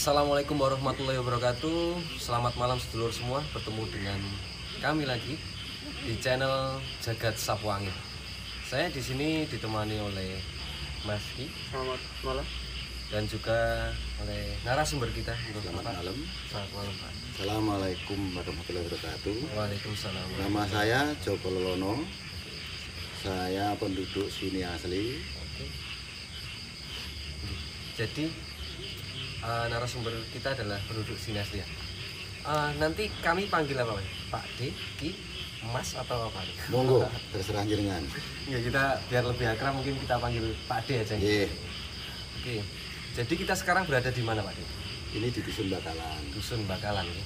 Assalamualaikum warahmatullahi wabarakatuh. Selamat malam sedulur semua. Bertemu dengan kami lagi di channel Jagat Sapu Angin. Saya di sini ditemani oleh Mas Ki. Selamat malam. Dan juga oleh narasumber kita. Selamat malam. Selamat malam, Pak. Assalamualaikum warahmatullahi wabarakatuh. Waalaikumsalam. Nama saya Joko Lolono. Saya penduduk sini asli. Oke. Jadi narasumber kita adalah penduduk sini asli ya. Nanti kami panggil apa, Pak D, Ki, Mas atau apa nih? Monggo, terserah jenengan. Ya, kita biar lebih akrab mungkin kita panggil Pak D aja. Nggih. Oke. Jadi kita sekarang berada di mana, Pak D? Ini di Dusun Bakalan. Dusun Bakalan ya.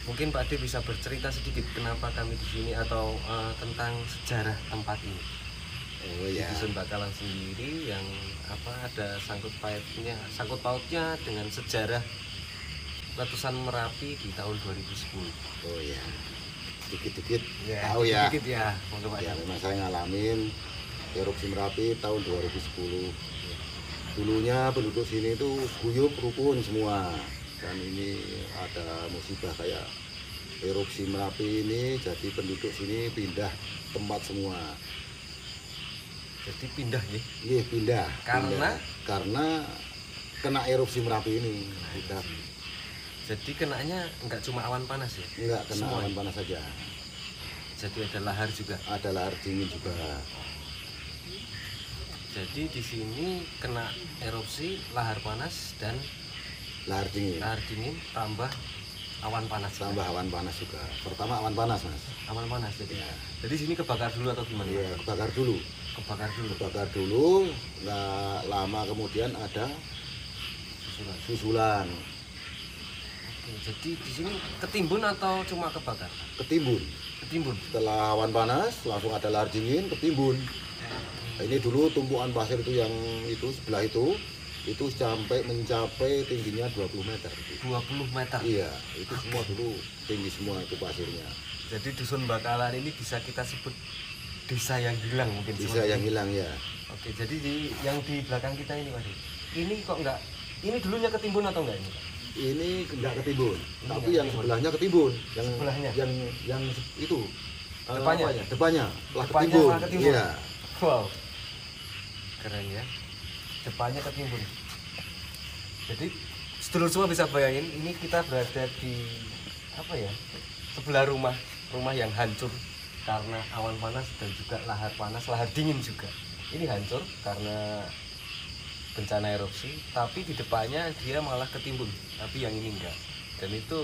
Mungkin Pak D bisa bercerita sedikit kenapa kami di sini atau tentang sejarah tempat ini. Oh Di ya. Dusun Bakalan sendiri yang ada sangkut pautnya dengan sejarah letusan Merapi di tahun 2010. Oh ya. Dikit-dikit Ya, tahu ya. sedikit ya, monggo Pak. Ya, memang saya ngalamin erupsi Merapi tahun 2010. Dulunya penduduk sini itu guyup rukun semua. Dan ini ada musibah kayak erupsi Merapi ini, jadi penduduk sini pindah tempat semua. Jadi pindah ya. Iya, pindah. Karena? Karena kena erupsi Merapi ini. Pindah. Jadi kenanya nggak cuma awan panas ya. Enggak kena Semua. awan panas saja. Jadi ada lahar juga. Ada lahar dingin juga. Jadi di sini kena erupsi, lahar panas dan Lahar dingin. lahar dingin tambah awan panas. Tambah awan panas juga. Pertama awan panas, Mas. Awan panas jadi. Ya. Jadi sini kebakar dulu atau gimana? Iya, kebakar dulu. Kebakar dulu. Kebakar dulu, nggak lama kemudian ada Susulan. susulan, Oke, jadi di sini ketimbun atau cuma kebakar? ketimbun. Ketimbun. Setelah awan panas, langsung ada lahar dingin, ketimbun. Nah, ini dulu tumpukan pasir itu yang itu sebelah itu sampai mencapai tingginya 20 meter. 20 meter. Iya, itu semua dulu tinggi semua itu pasirnya. Jadi Dusun Bakalan ini bisa kita sebut desa yang hilang mungkin. Bisa seperti yang itu. hilang ya. Oke, jadi yang di belakang kita ini, Pak. Ini kok enggak? Ini dulunya ketimbun atau enggak ini, Pak? Ini enggak ketimbun, Ini tapi nggak yang ketimbun. sebelahnya ketimbun. Yang Sebelahnya? yang itu Depannya? apa ya? Depannya telah Depannya ketimbun. malah ketimbun. Iya. Wow. Keren ya. Depannya ketimbun. Jadi sedulur semua bisa bayangin ini kita berada di apa ya? Sebelah rumah yang hancur karena awan panas dan juga lahar panas, lahar dingin juga. Ini hancur karena bencana erupsi, tapi di depannya dia malah ketimbun, tapi yang ini enggak. Dan itu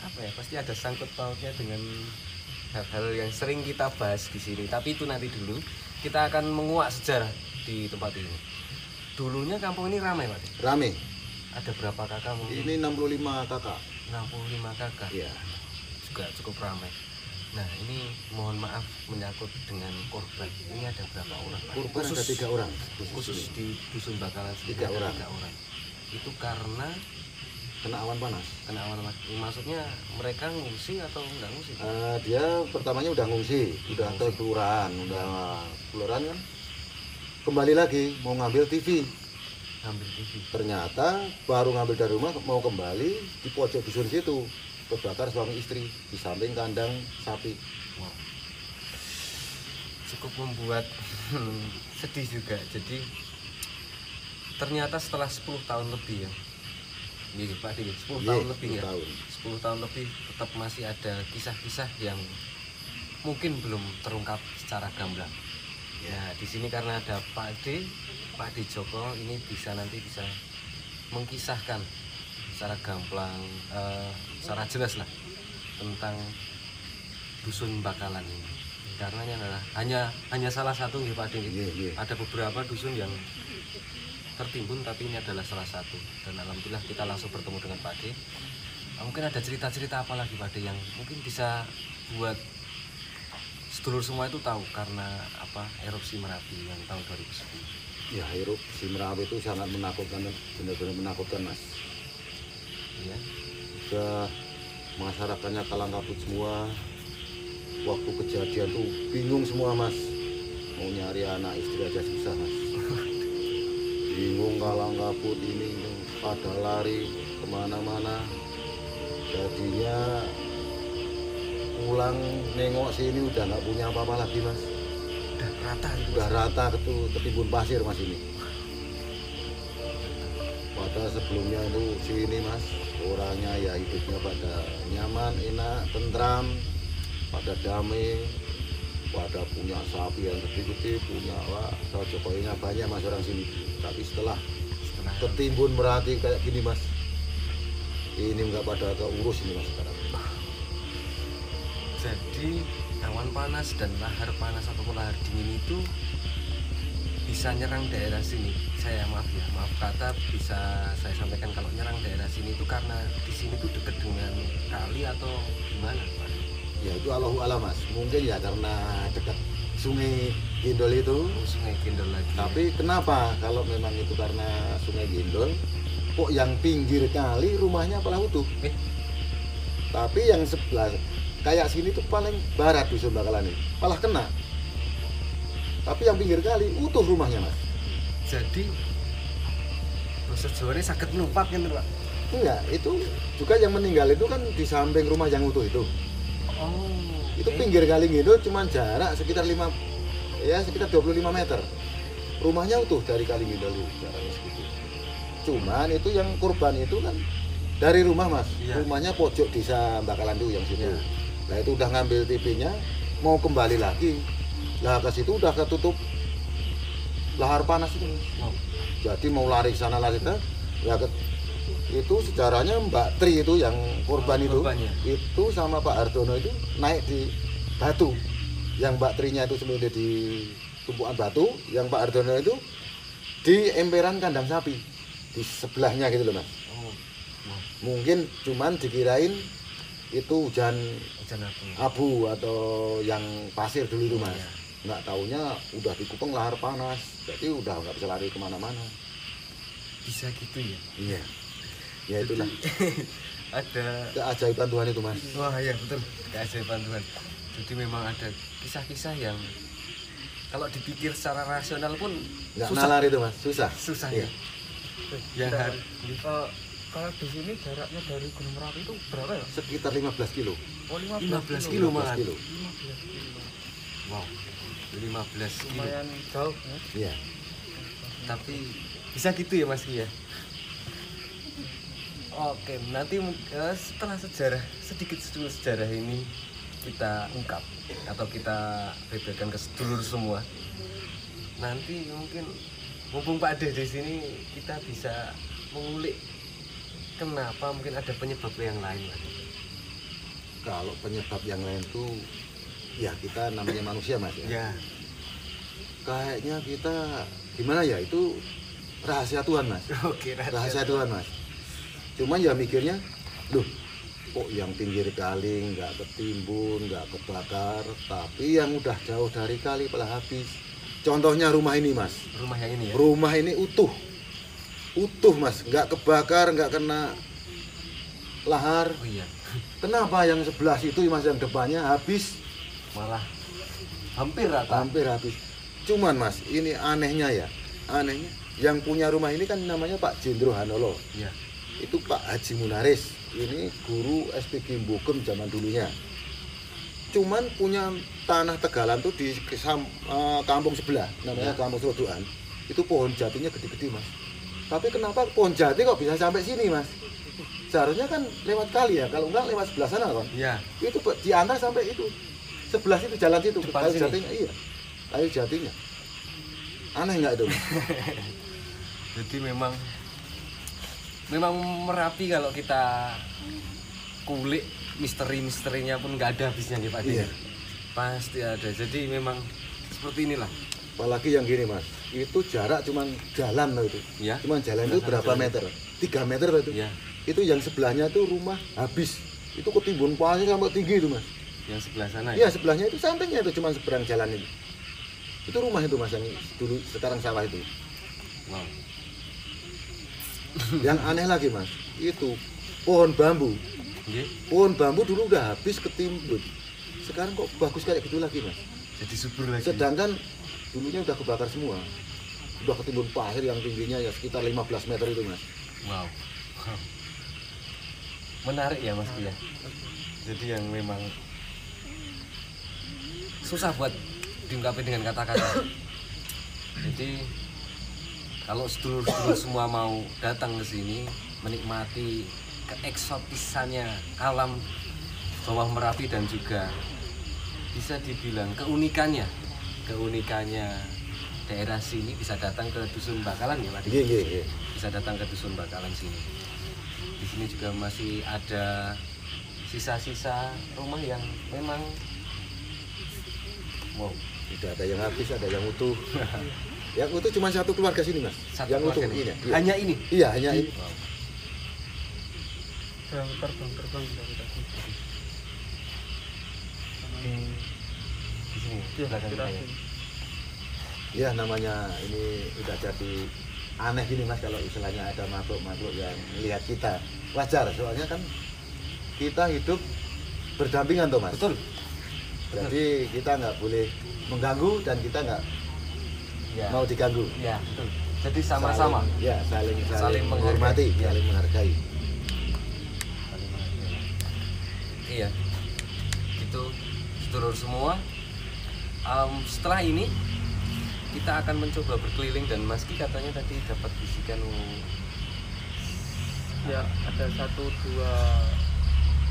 apa ya? Pasti ada sangkut pautnya dengan hal-hal yang sering kita bahas di sini. Tapi itu nanti dulu kita akan menguak sejarah di tempat ini. Dulunya kampung ini ramai, Pak. Rame. Ada berapa kakak mungkin? Ini 65 kakak. 65 kakak. Iya. Juga cukup ramai. Nah, ini mohon maaf menyangkut dengan korban. Ini ada berapa orang, Pak? Korban ada 3 orang. Khusus ini. di Dusun Bakalan sendiri 3 ada orang. 3 orang. Itu karena Kena awan panas. kena awan panas. Maksudnya mereka ngungsi atau enggak ngungsi? Dia pertamanya udah ngungsi, udah ke kelurahan, kan. Kembali lagi mau ngambil TV. Ambil TV. Ternyata baru ngambil dari rumah mau kembali di pojok dusun situ. Kebakar suami istri di samping kandang sapi. Wow. Cukup membuat sedih juga. Jadi ternyata setelah 10 tahun lebih ya. Iya, Pak, 10 Iya, tahun lebih 10 ya. tahun. 10 tahun lebih tetap masih ada kisah-kisah yang mungkin belum terungkap secara gamblang. Ya, di sini karena ada Pak D Joko ini nanti bisa mengkisahkan secara gamblang, secara jelas lah tentang Dusun Bakalan ini. Karena ini adalah hanya salah satu ya, Pak D. Iya, iya. Ada beberapa dusun yang tertimbun, tapi ini adalah salah satu. Dan alhamdulillah kita langsung bertemu dengan Pak D. Mungkin ada cerita-cerita apa lagi, Pak D, yang mungkin bisa buat sedulur semua itu tahu karena apa erupsi Merapi yang tahun 2010. Ya, erupsi Merapi itu sangat menakutkan, benar-benar menakutkan, Mas. Ya. Udah masyarakatnya kalang kabut semua. Waktu kejadian tuh bingung semua, Mas. Mau nyari anak istri aja susah, Mas. Bingung kalang kabut ini pada lari kemana-mana. Jadinya pulang nengok sini udah nggak punya apa-apa lagi mas. Udah rata gitu. Udah rata ketimbun pasir mas ini. Pada sebelumnya itu sini mas, orangnya ya hidupnya pada nyaman, enak, tentram, pada damai, pada punya sapi yang gede-gede, punya jokowinya banyak mas orang sini. Tapi setelah ketimbun Merapi kayak gini mas, ini nggak pada keurus ini mas sekarang. Jadi awan panas dan lahar panas ataupun lahar dingin itu bisa nyerang daerah sini. Saya maaf kata bisa saya sampaikan kalau nyerang daerah sini itu karena di sini tuh dekat dengan kali atau gimana Pak? Ya itu Allahu a'lam mas, mungkin ya karena dekat Sungai Gindol itu. Sungai Gindol lagi. Tapi kenapa kalau memang itu karena Sungai Gindol, kok yang pinggir kali rumahnya malah utuh? Tapi yang sebelah kayak sini tuh paling barat Dusun Bakalan ini, malah kena. Tapi yang pinggir kali utuh rumahnya mas. Jadi proses Jawa ini sakit numpak kan Pak? Enggak, itu juga yang meninggal itu kan di samping rumah yang utuh itu. Oh. Itu pinggir kali gitu cuma jarak sekitar 25 meter. Rumahnya utuh dari kali Gindol itu jaraknya segitu. Cuman itu yang korban itu kan dari rumah mas. Iya. Rumahnya pojok desa Bakalan tuh yang situ. Iya. Nah itu udah ngambil TV-nya mau kembali lagi. Lah ke situ udah ketutup lahar panas itu. Oh. Jadi mau lari ke sana lari ke ya itu sejarahnya Mbak Tri itu yang korban itu sama Pak Hardono itu naik di batu. Yang Mbak Trinya itu sembunyi di tumpukan batu, yang Pak Hardono itu di emperan kandang sapi di sebelahnya gitu loh mas. Oh. Mungkin cuman dikirain itu hujan abu atau yang pasir dulu itu mas. Iya. Nggak taunya udah dikupeng lahar panas, jadi udah nggak bisa lari kemana-mana. Bisa gitu ya? Iya. Ya itulah. Ada keajaiban Tuhan itu mas. Wah ya betul, keajaiban Tuhan. Jadi memang ada kisah-kisah yang kalau dipikir secara rasional pun nggak nalar itu mas, susah ya. Yang kalau di sini jaraknya dari Gunung Merapi itu berapa ya? Sekitar 15 kilo. Oh 15 kilo malah. 15 kilo. Wow, 15 kilo. Lumayan jauh ya? Iya. Tapi bisa gitu ya mas ya? Oke, nanti setelah sedikit sejarah ini kita ungkap atau kita beberkan ke sedulur semua. Nanti mungkin mumpung Pak Ade di sini kita bisa mengulik kenapa mungkin ada penyebab yang lain. Kalau penyebab yang lain tuh ya kita namanya manusia mas ya. Ya. Kayaknya kita gimana ya itu rahasia Tuhan mas. Oke, rahasia Tuhan mas. Cuman ya mikirnya, loh kok yang pinggir kali nggak ketimbun, nggak kebakar, tapi yang udah jauh dari kali malah habis. Contohnya rumah ini mas. Rumah yang ini ya? Rumah ini utuh mas, nggak kebakar, nggak kena lahar. Oh iya. Kenapa yang sebelah situ mas yang depannya habis? Malah hampir rata. Hampir habis. Cuman mas, ini anehnya yang punya rumah ini kan namanya Pak Jendro Hanolo. Iya. Itu Pak Haji Munaris, ini guru SPG Bokem zaman dulunya. Cuman punya tanah Tegalan tuh di kampung sebelah, namanya ya. Kampung Serodokan. Itu pohon jatinya gede-gede mas. Tapi kenapa pohon jati kok bisa sampai sini mas? Seharusnya kan lewat kali ya, kalau enggak lewat sebelah sana kan? Iya. Itu diantar sampai itu, sebelah situ jalan situ, kayu sini. jatinya, iya, kayu jatinya. Aneh nggak itu? Jadi memang Merapi kalau kita kulik misteri-misterinya pun nggak ada habisnya nih Pak. Iya. Pasti ada. Jadi memang seperti inilah. Apalagi yang gini mas, itu jarak cuman jalan loh itu. Ya. Cuman jalan itu berapa meter? 3 meter loh itu. Ya. Itu yang sebelahnya tuh rumah habis. Itu ketimbun pasir sampai tinggi itu mas. Yang sebelah sana ya? Iya sebelahnya itu sampingnya itu cuman seberang jalan ini. Itu rumah itu mas yang dulu sekarang sawah itu. Wow. Yang aneh lagi mas, itu pohon bambu. Yeah. Pohon bambu dulu udah habis ketimbun. Sekarang kok bagus kayak gitu lagi mas. Jadi subur lagi. Sedangkan dulunya udah kebakar semua. udah ketimbun pasir yang tingginya ya sekitar 15 meter itu Mas. Wow. Menarik ya Mas ya. Jadi yang memang susah buat diungkapin dengan kata-kata. Jadi kalau sedulur-sedulur semua mau datang ke sini menikmati keeksotisannya alam bawah Merapi dan juga bisa dibilang keunikannya daerah sini, bisa datang ke Dusun Bakalan ya Pak. Iya. Bisa datang ke Dusun Bakalan sini. Di sini juga masih ada sisa-sisa rumah yang memang wow, Tidak ada yang habis, ada yang utuh. Yang utuh cuma satu keluarga sini Mas. satu Yang utuh keluarga ini. ini. Iya. Hanya ini. Iya, hanya ini. Wow. Yang terbang dari tadi. Di sini Iya, belakang kita ya. Ya namanya ini udah jadi aneh gini Mas kalau istilahnya ada makhluk-makhluk yang melihat kita. Wajar, soalnya kan kita hidup berdampingan toh Mas. Betul. Jadi kita nggak boleh mengganggu dan kita nggak Ya. mau diganggu. Ya, betul. Jadi sama-sama. Saling menghormati, Ya. saling menghargai. Iya. Itu sedulur semua. Setelah ini kita akan mencoba berkeliling dan Mas Ki katanya tadi dapat bisikan Ya ada 1-2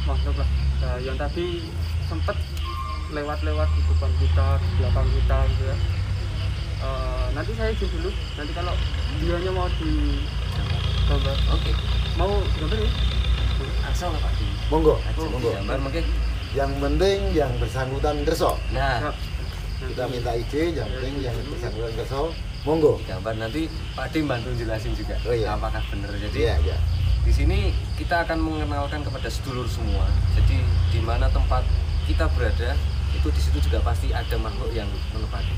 makhluk lah. Nah, yang tadi sempat lewat-lewat di depan kita, di belakang kita gitu ya. Nanti saya izin dulu. Nanti kalau videonya mau digambar, Oke. mau gambar ya? Asal Pak Di. Monggo, Asal monggo. gambar mungkin. Yang penting yang bersangkutan kerso. Nah, Kita minta izin, yang penting yang bersangkutan kerso. Monggo. gambar nanti Pak Di bantu jelasin juga Oh, iya. apakah benar. Jadi Iya. di sini kita akan mengenalkan kepada sedulur semua. Jadi di mana tempat kita berada itu di situ juga pasti ada makhluk yang menempati.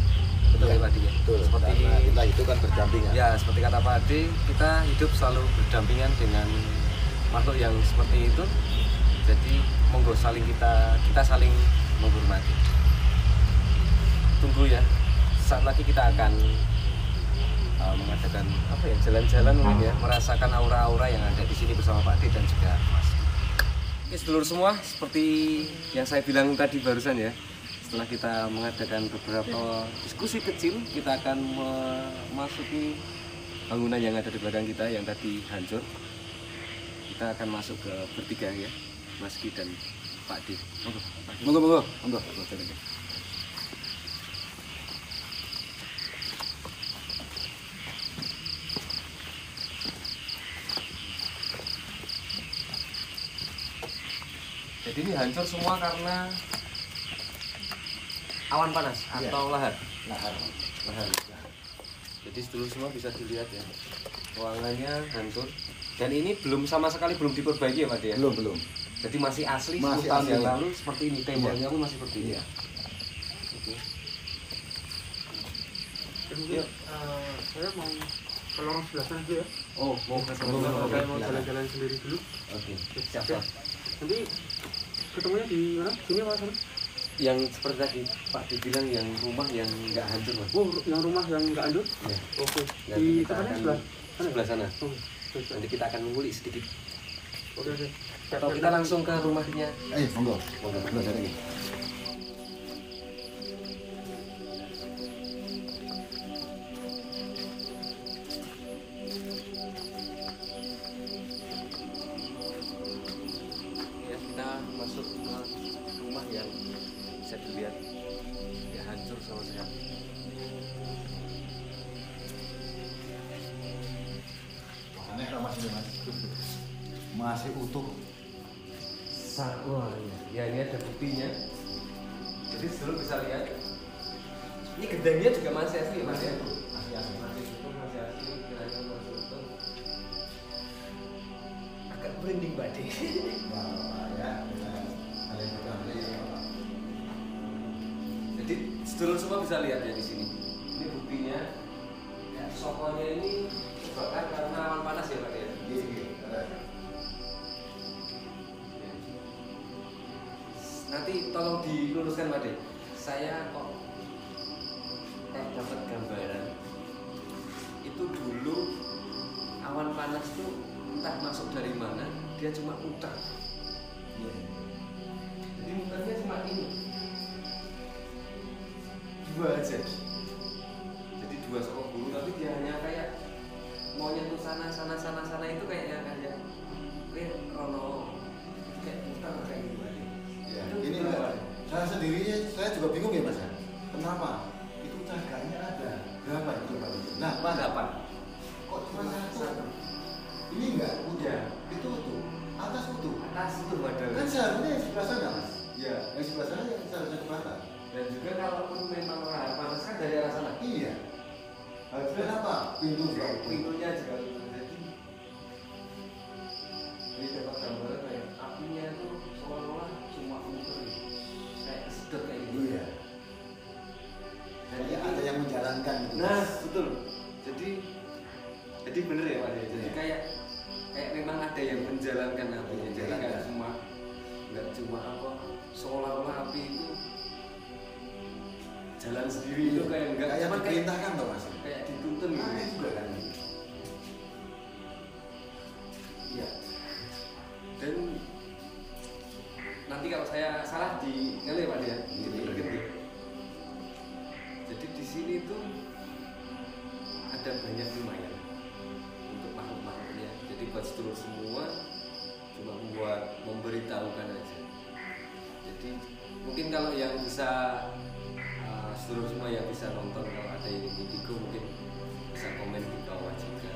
Betul ya Pak Di ya? Betul. Seperti Karena kita itu kan berdampingan. ya seperti kata Pak Ade, kita hidup selalu berdampingan dengan makhluk yang seperti itu. Jadi monggo kita saling menghormati. Tunggu ya. Saat lagi kita akan mengadakan apa ya, jalan-jalan mungkin ya, merasakan aura-aura yang ada di sini bersama Pak Ade dan juga Mas. Oke sedulur semua, seperti yang saya bilang tadi barusan ya, setelah kita mengadakan beberapa diskusi kecil, kita akan memasuki bangunan yang ada di belakang kita yang tadi hancur. Kita akan masuk ke bertiga ya, Mas Ki dan Pak Ade. Monggo. Jalan ya. Jadi ini hancur semua karena awan panas Iya. atau lahar. Lahar. Jadi sedulur semua bisa dilihat ya, ruangannya hancur dan ini sama sekali belum diperbaiki ya Pak De ya? Belum. Jadi masih asli Masih 10 tahun yang asli. lalu seperti ini, temboknya pun masih seperti ini. Iya. Oke. Mungkin saya mau ke lorong sebelah sana dulu ya. Oh, mau ke sana. Saya mau jalan-jalan sendiri dulu. Oke. Siap. Nanti ketemunya di mana? Sini apa sana? Yang seperti tadi Pak De bilang yang rumah yang nggak hancur Mas. Oh, yang rumah yang nggak hancur? Ya. Oke. Nanti Di kita tempatnya akan sebelah sana. sebelah sana. Oh, oke. Nanti kita akan mengulik sedikit. Oke. Atau kita langsung ke rumahnya. Monggo. Monggo. Dari. Ya, kita masuk ke rumah yang bisa dilihat ya hancur sama sekali. Aneh Mas ini Mas. Masih utuh. Wah, ya ini ada buktinya. Jadi sebelum bisa lihat, ini gedangnya juga masih asli ya Mas ya? Masih utuh, masih asli, kiranya masih utuh. Agak merinding Mbak De. Jadi sedulur semua bisa lihat ya di sini. Ini buktinya. Ya, sokonya ini terbakar karena awan panas ya Pak De. Nanti tolong diluruskan Pak De. Saya kok dapat gambaran panas tuh entah masuk dari mana, dia cuma muter. Iya. Jadi muternya cuma ini, dua aja. Jadi dua sokok bulu, tapi dia hanya kayak mau nyentuh sana itu kayak Rono kayak muter kayak gitu aja. Ya, Itu ini berapa? saya sendiri saya juga bingung ya Mas. Kenapa? Itu cagaknya ada berapa itu Pak? Nah, mana? 8. Kok cuma satu? Ini enggak utuh. Ya. Itu utuh. Atas utuh. Atas itu badan. Kan seharusnya yang sebelah sana Mas. Iya. Yang sebelah sana yang seharusnya dibakar. Dan juga kalaupun memang panas kan dari arah sana. Iya. Kenapa? Pintu juga utuh. Pintunya juga jadi dapat gambaran kayak apinya itu seolah-olah cuma muter kayak kesedot kayak gitu. Iya. Dan Kayak itu- ada yang menjalankan gitu. Nah, betul. Jadi bener ya Pak ya. Jadi Iya. kayak memang ada yang menjalankan apinya. Jadi nggak Menjalankan. cuma apa seolah-olah api itu jalan sendiri itu kayak enggak kayak cuma diperintahkan toh Mas. kayak dituntun gitu. Aneh juga kan. Iya. Dan nanti kalau saya salah di ngele Pak ya. Jadi di sini tuh ada banyak lumayan untuk makhluk-makhluknya. Jadi buat sedulur semua cuma buat memberitahukan aja. Jadi mungkin kalau yang bisa sedulur semua yang bisa nonton kalau ada yang Indigo mungkin bisa komen di bawah juga.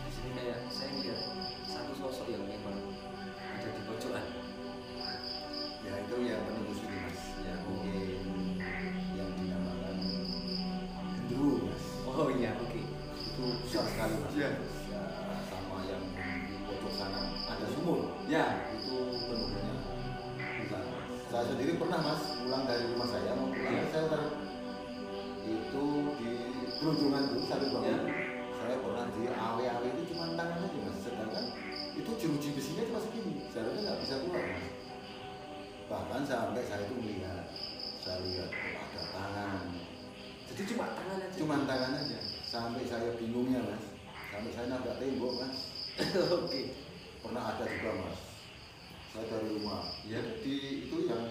Di sini kayak saya lihat satu sosok yang memang ada di pojokan. Ya itu yang penelusuri Mas. Ya mungkin yang dinamakan gendruwo Mas. Oh iya, oke. Itu besar sekali Mas. Iya. Ya, sama yang di pojok sana ada sumur. Ya, Itu penuhnya besar. Saya sendiri pernah Mas pulang dari rumah saya mau pulang Iya. ke shelter. Itu di Brojongan itu sambil bangun. Iya. Saya pernah di awe-awe itu cuma tangan aja Mas. Sedangkan itu jeruji besinya cuma segini. Seharusnya nggak bisa keluar Mas. Bahkan sampai saya itu melihat, saya lihat oh, ada tangan. jadi cuma tangan aja. Cuma tangan aja. Sampai saya bingungnya Mas. Sampai saya nabrak tembok Mas. Oke. Pernah ada juga Mas. Saya dari rumah. Iya. Di itu yang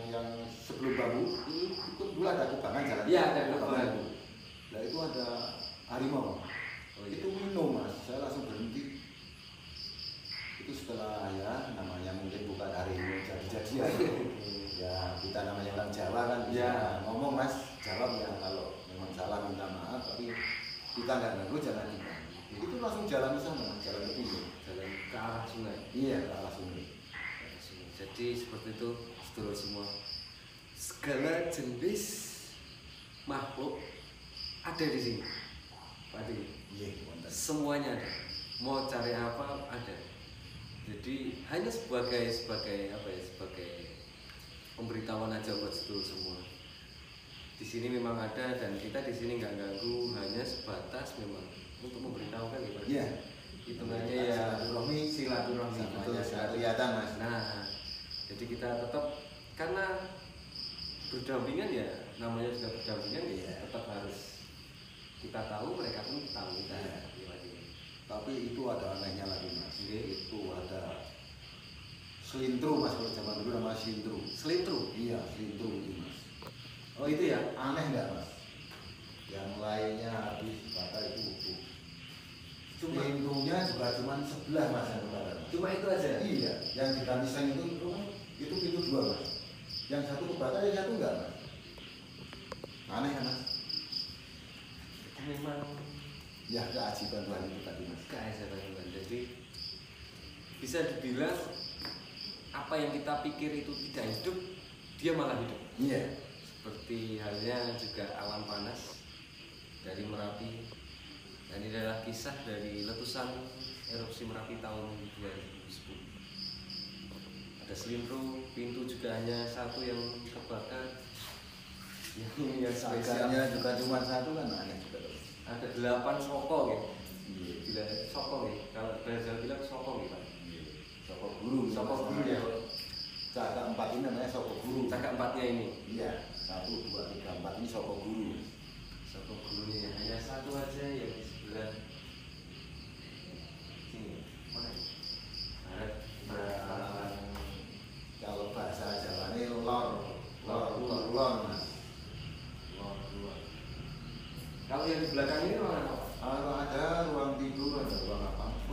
sebelum bambu itu dulu ada kubangan jalan. Iya, ada kubangan. Nah itu ada harimau. Oh, iya. Itu minum Mas. Saya langsung berhenti. Itu setelah ya namanya mungkin bukan harimau jadi-jadian. Ya kita namanya orang Jawa kan bisa Ya. ngomong Mas, jawab ya kalau memang salah minta maaf, tapi kita nggak ganggu jalan kita. Itu langsung jalan ke sana, jalan ke pinggir. Jalan ke arah sungai. Iya, ke arah sungai. Jadi seperti itu sedulur semua. Segala jenis makhluk ada di sini. Pak Adi. Iya, mantap. Semuanya ada. Mau cari apa ada. Jadi hanya sebagai apa ya, sebagai pemberitahuan aja buat sedulur semua. Di sini memang ada dan kita di sini nggak ganggu, hanya sebatas memang untuk memberitahukan ya Pak. Iya. Hitungannya ya silaturahmi Betul, betul sangat kelihatan Mas. Nah, jadi kita tetap karena berdampingan ya, namanya juga berdampingan ya, Iya. tetap harus kita tahu, mereka pun tahu kita. Iya. Gimana. Tapi itu ada anehnya lagi Mas. Iya. Itu ada selintru Mas, kalau zaman dulu namanya selintru. Selintru. Iya, selintru itu Mas. Oh itu ya. Aneh nggak Mas? Yang lainnya habis bakar itu utuh. Selintrunya juga cuma sebelah Mas yang kebakar. Cuma itu aja. Iya, yang diganti seng itu pintu dua Mas. Yang satu kebakar, yang satu enggak Mas. Aneh kan Mas? Memang Ya keajaiban Tuhan itu tadi Mas. keajaiban. Jadi bisa dibilang apa yang kita pikir itu tidak hidup, dia malah hidup. Iya. Seperti halnya juga awan panas dari Merapi. Dan ini adalah kisah dari letusan erupsi Merapi tahun 2010. Ada selintru, pintu juga hanya satu yang terbakar. Yang spesial Sagarnya juga cuma satu kan aneh juga. ada 8 soko ya. Iya. Bila soko ya. Kalau Brazil bilang soko ya Pak. Iya. Soko guru. Soko guru ya. Cakak 4 ini namanya soko guru. Cakak 4-nya ini. Iya. 1, 2, 3, 4 ini soko guru. Soko gurunya hanya satu aja yang di sebelah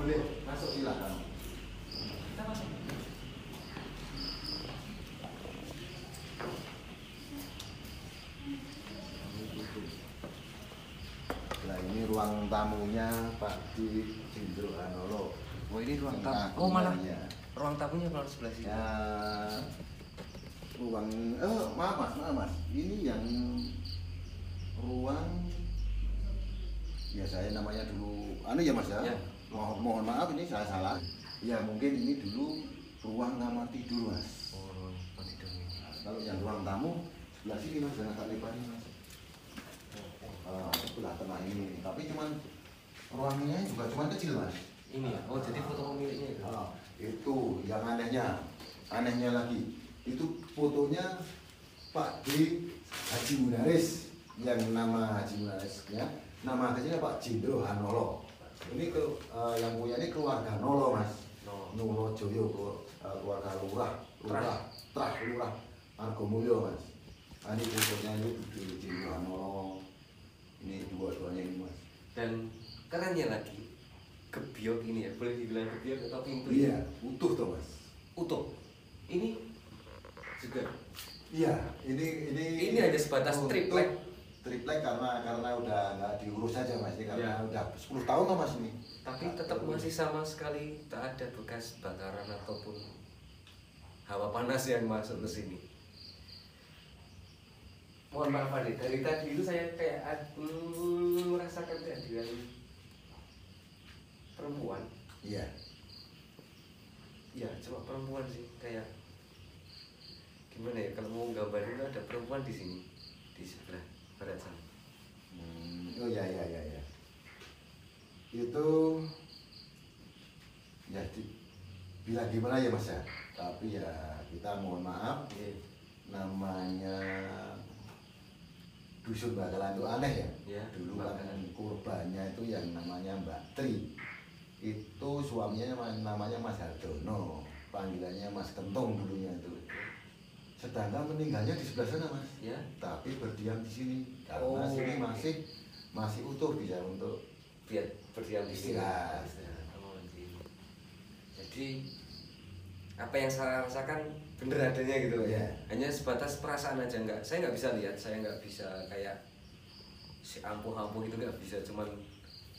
boleh masuk, silakan. Kita masuk. Nah ini ruang tamunya Pak Di Jindro Hanolo. Oh ini ruang Yang tamu. Oh malah akuntannya. ruang tamunya malah sebelah sini. Ya, ruang maaf mas, ini yang ruang ya saya namanya dulu ya mas ya, Ya. mohon maaf ini saya salah ya, mungkin ini dulu ruang kamar tidur mas. Oh ruang tidur ini. Nah, kalau yang ruang tamu sebelah sini mas, jangan tak lebarin mas. Sebelah tengah ini, tapi cuman ruangnya juga cuman kecil mas. Ini ya. Oh jadi foto pemiliknya itu. Itu yang anehnya lagi itu fotonya Pak D Haji Munaris, yang nama Haji Munaris ya, nama aslinya Pak Jindro Hanolo. Ini yang punya ini keluarga Nolo mas, Nolo Joyo, keluarga lurah Argomulyo mas. Nah, ini fotonya ini Jindro Hanolo, ini dua-duanya ini mas. Dan kerennya lagi gebyok ini ya, boleh dibilang gebyok atau pintu? Iya, utuh tuh mas. Utuh. Ini juga. Iya, ini hanya sebatas untuk triplek. Triplek karena udah nggak diurus aja mas, ini karena Ya. udah 10 tahun lah mas ini. Tapi tetap masih sama sekali tak ada bekas bakaran ataupun hawa panas yang masuk ke sini. Mohon maaf Pak De, dari tadi itu saya kayak merasakan kehadiran perempuan. Iya. Ya cuma perempuan sih, kayak gimana ya, kalau mau gambarin itu ada perempuan di sini, di sebelah barat sana. Oh ya. Itu ya bilang gimana ya mas ya, tapi ya kita mohon maaf namanya dusun Bakalan itu aneh ya. Ya, Dulu kan Bakalan. korbannya itu yang namanya Mbak Tri, itu suaminya namanya Mas Hardono, panggilannya Mas Kentung dulunya itu. Sedangkan meninggalnya di sebelah sana mas, Ya. tapi berdiam di sini karena Oh. sini masih utuh bisa untuk Biar berdiam di sini. Istirahat. Oh, di sini. Jadi apa yang saya rasakan bener adanya gitu loh ya. Iya. Hanya sebatas perasaan aja, saya nggak bisa lihat, saya nggak bisa kayak si ampuh-ampuh itu nggak bisa, cuman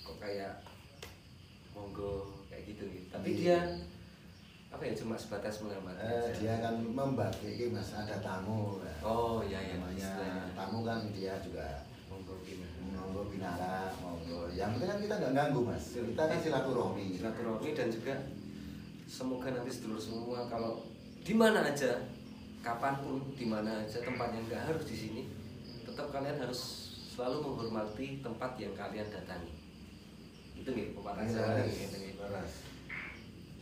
kok kayak monggo kayak gitu. Tapi Iya. dia apa ya, cuma sebatas mengamati aja. dia kan membagi mas, ada tamu kan. Oh iya ya, Namanya istilahnya. tamu kan dia juga Monggo gimana? monggo binara, monggo. Yang penting kan kita nggak ganggu mas, kita kan silaturahmi. Silaturahmi, dan juga semoga nanti sedulur semua kalau di mana aja, kapanpun, di mana aja tempatnya, nggak harus di sini, tetap kalian harus selalu menghormati tempat yang kalian datangi. Itu nih pepatah Jawa nih, gitu nih.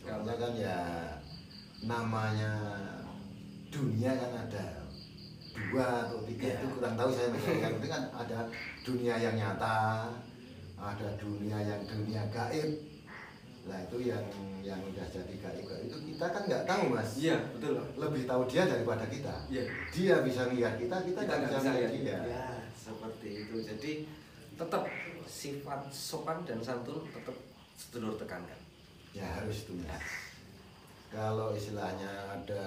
Soalnya kan ya namanya dunia kan ada 2 atau 3 Iya. itu kurang tahu saya mas. Yang penting kan ada dunia yang nyata, ada dunia gaib. Lah itu yang udah jadi gaib itu kita kan nggak tahu mas. Iya betul. Lebih tahu dia daripada kita. Iya. Dia bisa lihat kita nggak Nggak bisa lihat dia. Ya seperti itu. Jadi tetap sifat sopan dan santun tetap sedulur tekankan. Ya harus itu mas. Kalau istilahnya ada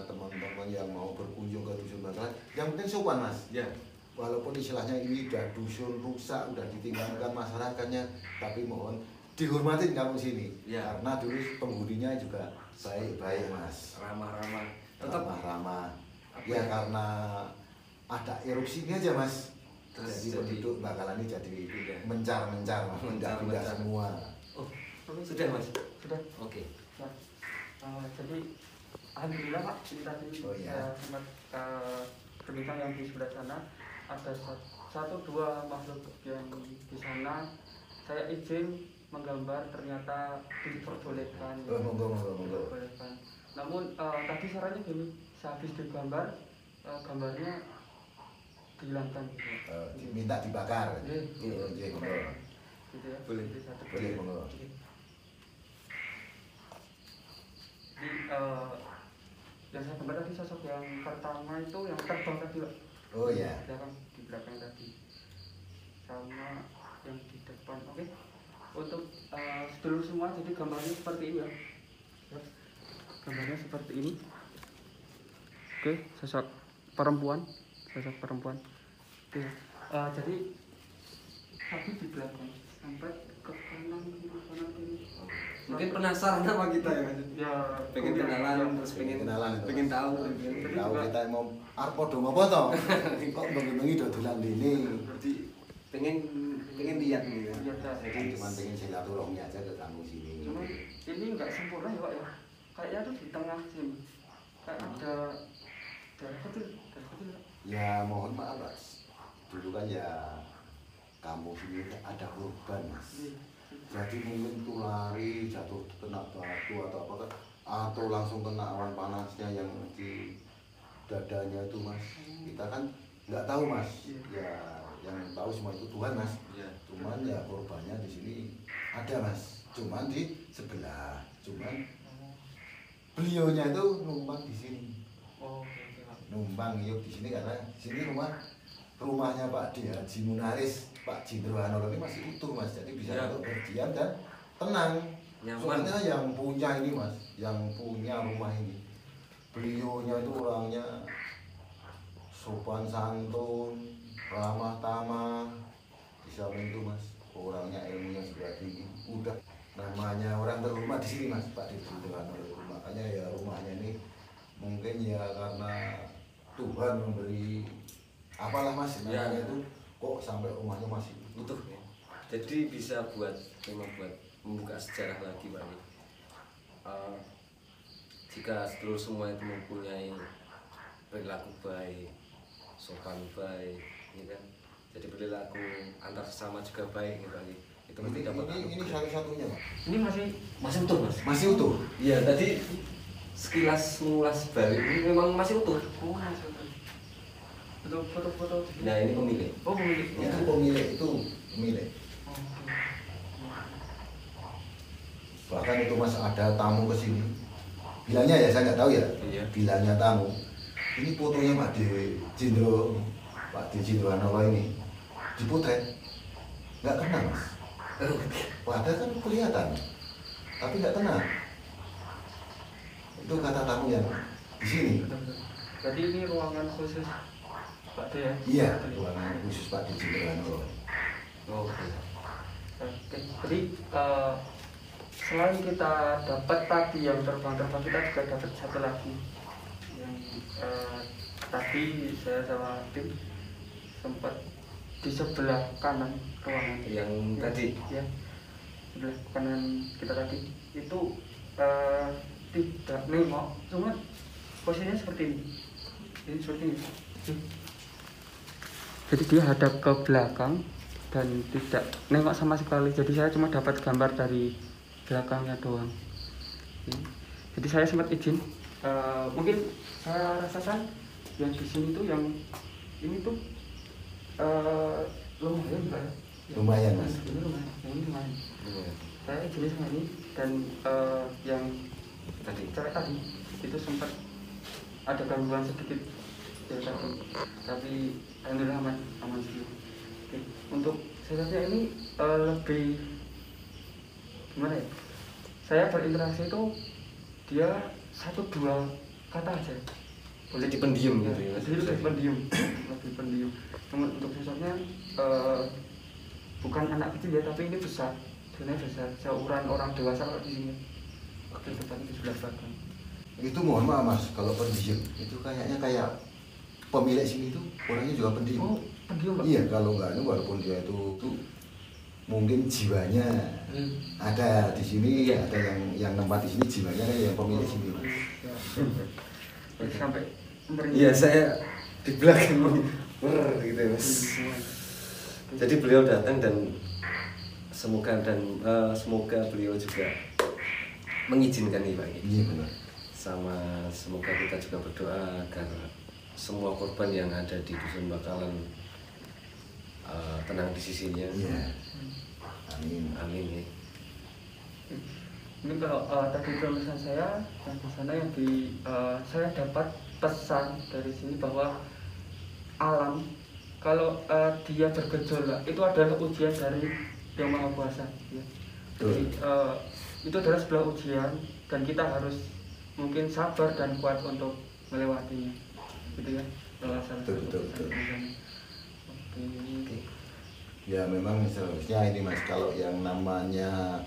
teman-teman yang mau berkunjung ke dusun Bakalan, yang penting sopan mas. Ya. Walaupun istilahnya ini udah dusun rusak, udah ditinggalkan masyarakatnya, tapi mohon dihormatin kamu sini. Ya. Karena dulu penghuninya juga baik-baik mas. Ramah-ramah. Tetap Ramah-ramah. Apa Ya ya? karena ada erupsinya aja mas. Terus Jadi jadi- penduduk Bakalan ini jadi Iya. mencar-mencar, Mencar-mencar. pindah semua. Oh sudah mas. Sudah. Oke. Nah, jadi alhamdulillah Pak, ini tadi Oh, iya. saya sempat berbincang yang di sebelah sana ada 1-2 makhluk yang di sana. Saya izin menggambar, ternyata diperbolehkan. Oh, monggo. Diperbolehkan. Namun tadi sarannya gini, sehabis digambar, gambarnya dihilangkan gitu. Minta dibakar. Iya. Iya, monggo. Gitu ya. Boleh. Jadi satu. Boleh, monggo. Jadi yang saya gambar tadi sosok yang pertama itu yang terbang tadi Pak. Oh ya. Di belakang tadi sama yang di depan. Oke. Untuk sedulur semua jadi gambarnya seperti ini ya. Gambarnya seperti ini. Oke, sosok perempuan. Oke. Jadi tapi di belakang sampai ke kanan kiri. Mungkin penasaran sama kita ya, Mas. Ya, Pengen kenalan, terus pengen tahu. Pengen tahu kita mau arep padha ngopo to. Kok bengi-bengi dodolan dene. Jadi pengen lihat nih ya. Iya, Kak. Jadi cuma pengen silaturahmi aja ke kamu sini. Cuman ini nggak sempurna ya Pak ya. Kayaknya tuh di tengah sini. Kayak ada darah kecil. Ya mohon maaf Mas. Dulu kan ya kampung sini ada korban Mas. Jadi mungkin tuh lari jatuh kena batu atau apa kan, atau langsung kena awan panasnya yang di dadanya itu Mas. Kita kan nggak tahu Mas. Ya yang tahu semua itu Tuhan Mas. Cuman ya korbannya di sini ada Mas. Cuman di sebelah. Cuman beliaunya itu numpang di sini. Oh, oke Pak. Numpang yuk di sini karena sini rumahnya Pak D Haji Munaris, Pak Jindro Hanolo ini masih utuh Mas, jadi bisa untuk berdiam dan tenang. Nyaman. Soalnya yang punya ini Mas, yang punya rumah ini, beliaunya itu orangnya sopan santun, ramah tamah, di samping itu Mas, orangnya ilmunya juga tinggi. Udah namanya orang terhormat di sini Mas, Pak D Jindro Hanolo. Makanya ya rumahnya ini mungkin ya karena Tuhan memberi apalah Mas namanya itu kok sampai rumahnya masih Utuh ya. Jadi bisa memang buat membuka sejarah lagi Pak. Jika sedulur semua itu mempunyai perilaku baik, sopan baik, ya kan? Jadi perilaku antar sesama juga baik gitu Pak. Itu mesti dapat ini satu-satunya Pak. Ini masih utuh Mas. Masih utuh. Iya tadi sekilas mengulas balik ini memang masih utuh. Oh, masih utuh. Itu foto-foto. Nah ini pemilik. Oh, pemilik. Itu pemilik. Oh, Bahkan itu Mas ada tamu ke sini. Bilangnya ya saya nggak tahu ya. Iya. Bilangnya tamu. Ini fotonya Pak D Jindro Hanolo ini dipotret. Nggak kenal Mas. Padahal kan kelihatan. Tapi nggak kenal. Itu kata tamu yang di sini. Jadi ini ruangan khusus Pak D ya? Iya, ruangan khusus Pak D Jindro Hanolo. Oke. Oke. Jadi selain kita dapat tadi yang terbang-terbang, kita juga dapat satu lagi yang tadi saya sama tim sempat di sebelah kanan ruangan Yang tadi. ya, sebelah kanan kita tadi itu tidak nengok, cuma posisinya seperti ini seperti ini. Jadi dia hadap ke belakang dan tidak nengok sama sekali. Jadi saya cuma dapat gambar dari belakangnya doang. Jadi saya sempat izin, mungkin saya rasakan yang di sini tuh yang ini tuh lumayan Pak ya. Lumayan Mas. Ini lumayan, yang ini lumayan. Iya. Saya izin sama ini dan yang Tadi. cewek tadi itu sempat ada gangguan sedikit ya tadi, tapi alhamdulillah aman sih. Oke. Untuk saya ini lebih gimana ya? Saya berinteraksi itu dia 1-2 kata aja. Boleh dipendiam gitu ya. Jadi lebih pendiam. Namun untuk sosoknya bukan anak kecil ya, tapi ini besar. Sebenarnya besar, seukuran orang dewasa kalau di sini. Oke, tepatnya di sebelah belakang. Itu mohon maaf Mas, kalau pendiam itu kayaknya kayak pemilik sini itu orangnya juga pendiam. Oh, pendiam Pak? Iya, kalau enggak ini walaupun dia itu mungkin jiwanya ada di sini, ada yang tempat di sini jiwanya kan yang pemilik sini Mas. Jadi sampai Iya saya di belakang gitu Mas. Jadi beliau datang dan semoga beliau juga mengizinkan nih Pak. Iya benar. Sama semoga kita juga berdoa agar semua korban yang ada di Dusun Bakalan tenang di sisinya. Iya. Amin. Amin ya. Mungkin kalau tadi pesan saya yang di sana yang saya dapat pesan dari sini bahwa alam kalau dia bergejolak itu adalah ujian dari Yang Maha Kuasa. Ya. Jadi itu adalah sebuah ujian dan kita harus mungkin sabar dan kuat untuk melewatinya, gitu ya. Betul. Oke. Ya memang seharusnya ini Mas, kalau yang namanya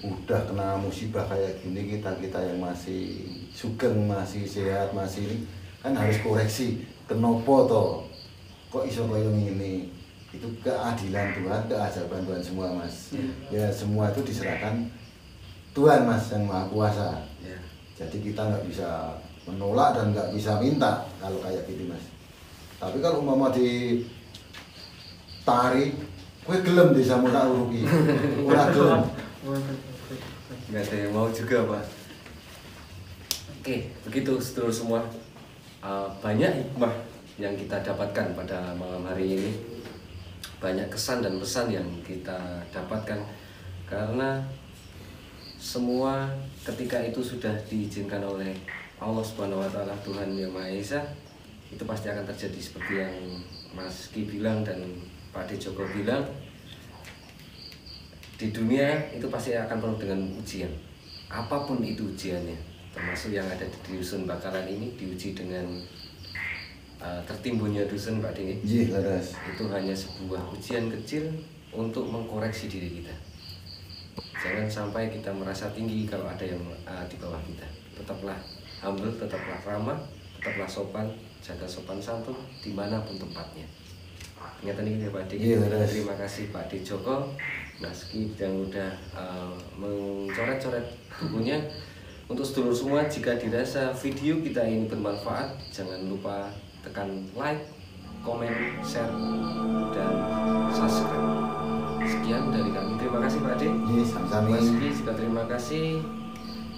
udah kena musibah kayak gini, kita yang masih sugeng, masih sehat, masih ini kan harus koreksi. Kenapa toh kok iso koyo ngene? Itu keadilan Tuhan, keajaiban Tuhan semua Mas. Ya semua itu diserahkan Tuhan Mas yang Maha Kuasa. Ya. Jadi kita nggak bisa menolak dan nggak bisa minta kalau kayak gitu Mas. Tapi kalau umpama ditarik, gue gelem desa mau tak uruki, ora gelem. Nggak ada yang mau juga Pak. Oke, begitu sedulur semua. Banyak hikmah yang kita dapatkan pada malam hari ini. Banyak kesan dan pesan yang kita dapatkan karena semua ketika itu sudah diizinkan oleh Allah Subhanahu wa taala, Tuhan Yang Maha Esa, itu pasti akan terjadi seperti yang Mas Ki bilang dan Pak De Joko bilang. Di dunia itu pasti akan penuh dengan ujian. Apapun itu ujiannya, termasuk yang ada di dusun Bakaran ini diuji dengan tertimbunnya dusun Pak De. Iya, laras. Itu hanya sebuah ujian kecil untuk mengkoreksi diri kita. Jangan sampai kita merasa tinggi kalau ada yang di bawah kita. Tetaplah humble, tetaplah ramah, tetaplah sopan, jaga sopan santun dimanapun tempatnya. Ingatan ini ya Pak De. Iya, Terima kasih Pak De Joko, Mas Ki yang udah mencoret-coret bukunya. Untuk sedulur semua, jika dirasa video kita ini bermanfaat, jangan lupa tekan like, komen, share, dan subscribe. Sekian dari kami. Terima kasih Pak De. Iya, sama-sama. Mas Ki juga terima kasih.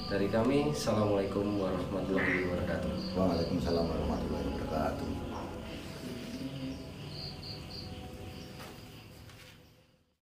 Dari kami, Assalamualaikum warahmatullahi wabarakatuh. Waalaikumsalam warahmatullahi wabarakatuh.